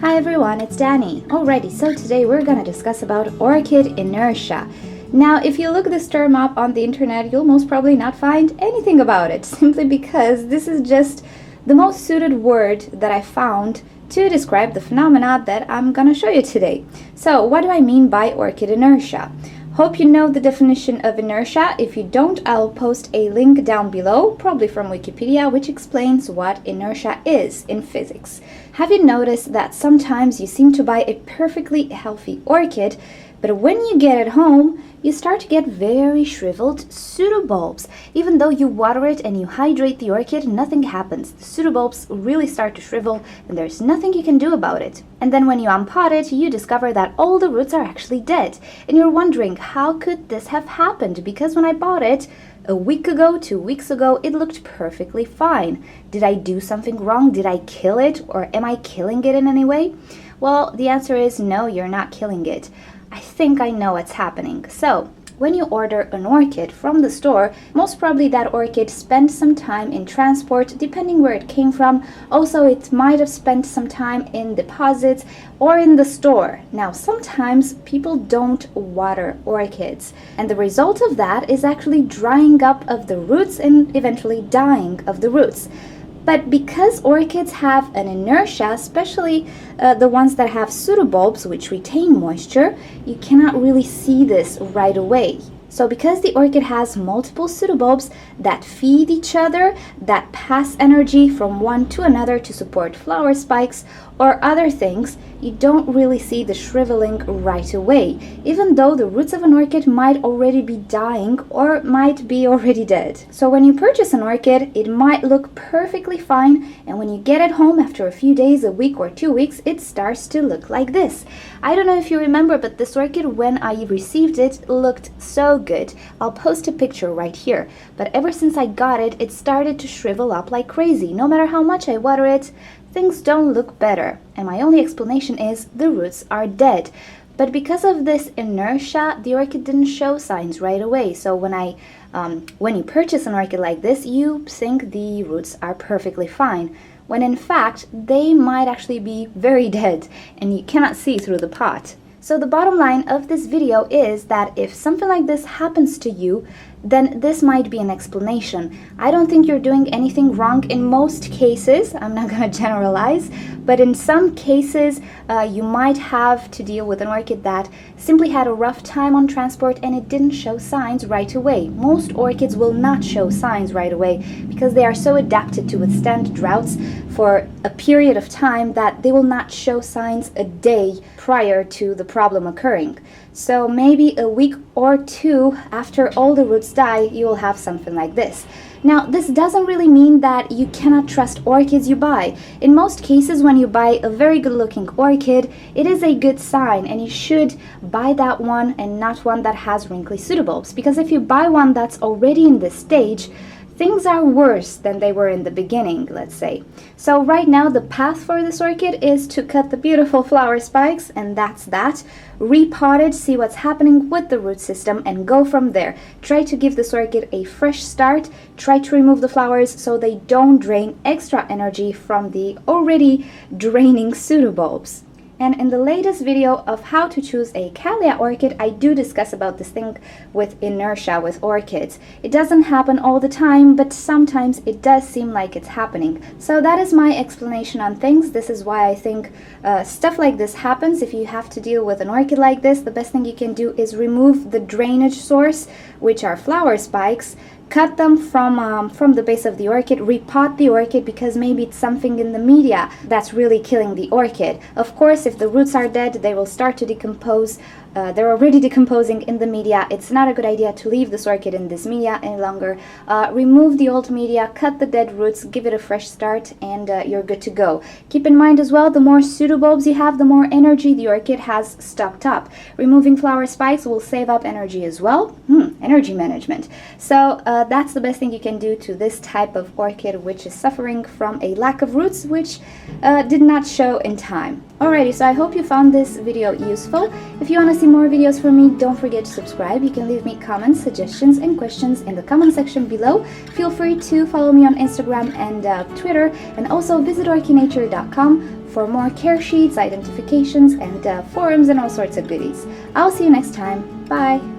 Hi everyone, it's Danny. Alrighty, so today we're gonna discuss about orchid inertia. Now, if you look this term up on the internet, you'll most probably not find anything about it, simply because this is just the most suited word that I found to describe the phenomena that I'm gonna show you today. So, what do I mean by orchid inertia? Hope you know the definition of inertia. If you don't, I'll post a link down below, probably from Wikipedia, which explains what inertia is in physics. Have you noticed that sometimes you seem to buy a perfectly healthy orchid, but when you get it home, you start to get very shriveled pseudobulbs. Even though you water it and you hydrate the orchid, nothing happens. The pseudobulbs really start to shrivel and there's nothing you can do about it. And then when you unpot it, you discover that all the roots are actually dead. And you're wondering, how could this have happened? Because when I bought it a week ago, 2 weeks ago, it looked perfectly fine. Did I do something wrong? Did I kill it? Or am I killing it in any way? Well, the answer is no, you're not killing it. I think I know what's happening. So, when you order an orchid from the store, most probably that orchid spent some time in transport, depending where it came from. Also, it might have spent some time in deposits or in the store. Now, sometimes people don't water orchids, and the result of that is actually drying up of the roots and eventually dying of the roots. But because orchids have an inertia, especially the ones that have pseudobulbs, which retain moisture, you cannot really see this right away. So because the orchid has multiple pseudobulbs that feed each other, that pass energy from one to another to support flower spikes or other things, you don't really see the shriveling right away, even though the roots of an orchid might already be dying or might be already dead. So when you purchase an orchid, it might look perfectly fine, and when you get it home after a few days, a week or 2 weeks, it starts to look like this. I don't know if you remember, but this orchid, when I received it, looked so good. I'll post a picture right here. But ever since I got it, it started to shrivel up like crazy. No matter how much I water it, things don't look better. And my only explanation is the roots are dead. But because of this inertia, the orchid didn't show signs right away. So when you purchase an orchid like this, you think the roots are perfectly fine, when in fact they might actually be very dead and you cannot see through the pot. So the bottom line of this video is that if something like this happens to you, then this might be an explanation. I don't think you're doing anything wrong in most cases. I'm not going to generalize, but in some cases you might have to deal with an orchid that simply had a rough time on transport and it didn't show signs right away. Most orchids will not show signs right away because they are so adapted to withstand droughts for a period of time that they will not show signs a day prior to the problem occurring. So maybe a week or two after all the roots die, you will have something like this. Now, this doesn't really mean that you cannot trust orchids you buy. In most cases, when you buy a very good looking orchid, it is a good sign, and you should buy that one and not one that has wrinkly pseudobulbs. Because if you buy one that's already in this stage, things are worse than they were in the beginning, let's say. So right now the path for this orchid is to cut the beautiful flower spikes, and that's that. Repot it, see what's happening with the root system, and go from there. Try to give this orchid a fresh start. Try to remove the flowers so they don't drain extra energy from the already draining pseudobulbs. And in the latest video of how to choose a Camellia orchid, I do discuss about this thing with inertia with orchids. It doesn't happen all the time, but sometimes it does seem like it's happening. So that is my explanation on things. This is why I think stuff like this happens. If you have to deal with an orchid like this, the best thing you can do is remove the drainage source, which are flower spikes. Cut them from the base of the orchid, repot the orchid because maybe it's something in the media that's really killing the orchid. Of course, if the roots are dead, they will start to decompose. They're already decomposing in the media. It's not a good idea to leave this orchid in this media any longer. Remove the old media, cut the dead roots, give it a fresh start, and you're good to go. Keep in mind as well, the more pseudobulbs you have, the more energy the orchid has stocked up. Removing flower spikes will save up energy as well. Energy management. So that's the best thing you can do to this type of orchid which is suffering from a lack of roots which did not show in time. Alrighty, so I hope you found this video useful. If you want to see more videos from me, don't forget to subscribe. You can leave me comments, suggestions, and questions in the comment section below. Feel free to follow me on Instagram and Twitter, and also visit orchidnature.com for more care sheets, identifications, and forums, and all sorts of goodies. I'll see you next time. Bye!